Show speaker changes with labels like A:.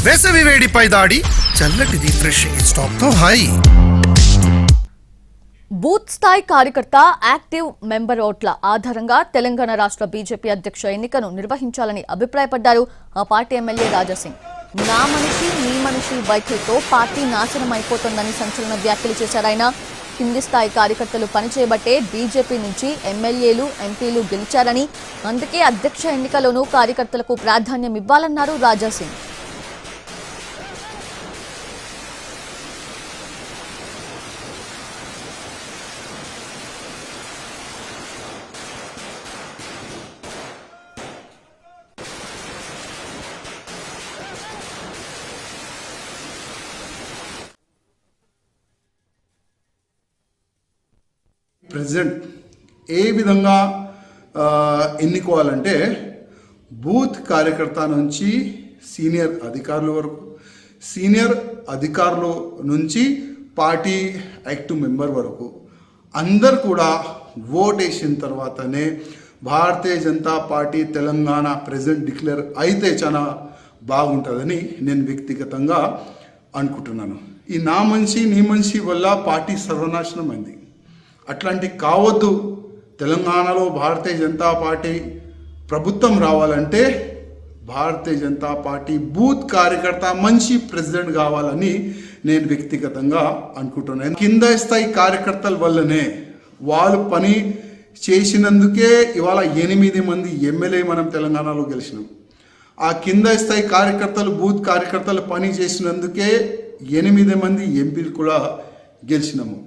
A: వేసవి వేడిపై దాడి, చల్లటి రిఫ్రెషింగ్ స్టాప్తో హాయి.
B: బూత్ స్థాయి కార్యకర్త యాక్టివ్ మెంబర్ ఓట్ల ఆధారంగా తెలంగాణ రాష్ట్ర బీజేపీ అధ్యక్ష ఎన్నికను నిర్వహించాలని అభిప్రాయపడ్డారు ఆ పార్టీ ఎమ్మెల్యే రాజాసింగ్. నా మనిషి నీ మనిషి వైఖరితో పార్టీ నాశనం అయిపోతుందని సంచలన వ్యాఖ్యలు చేశారు ఆయన. కింది స్థాయి కార్యకర్తలు పనిచేయబట్టే బీజేపీ నుంచి ఎమ్మెల్యేలు ఎంపీలు గెలిచారని, అందుకే అధ్యక్ష ఎన్నికలోనూ కార్యకర్తలకు ప్రాధాన్యం ఇవ్వాలన్నారు రాజాసింగ్.
C: ప్రెసిడెంట్ ఏ విధంగా ఎన్నుకోవాలంటే బూత్ కార్యకర్త నుంచి సీనియర్ అధికారుల వరకు, సీనియర్ అధికారుల నుంచి పార్టీ యాక్టివ్ మెంబర్ వరకు అందరు కూడా ఓట్ వేసిన తర్వాతనే Bharatiya Janata party Telangana president declare అయితే చాలా బాగుంటుందని నేను వ్యక్తిగతంగా అనుకుంటున్నాను. ఈ నా మనిషి నీ మనిషి వల్ల పార్టీ సర్వనాశనం అయింది. అట్లాంటి కావద్దు. తెలంగాణలో భారతీయ జనతా పార్టీ ప్రభుత్వం రావాలంటే భారతీయ జనతా పార్టీ బూత్ కార్యకర్త మంచి ప్రెసిడెంట్ కావాలని నేను వ్యక్తిగతంగా అనుకుంటున్నాను. కింద స్థాయి కార్యకర్తల వల్లనే వాళ్ళు పని చేసినందుకే ఇవాళ 8 మంది ఎమ్మెల్యే మనం తెలంగాణలో గెలిచినాం. ఆ కింద స్థాయి కార్యకర్తలు బూత్ కార్యకర్తలు పని చేసినందుకే 8 మంది ఎంపీలు కూడా గెలిచినాము.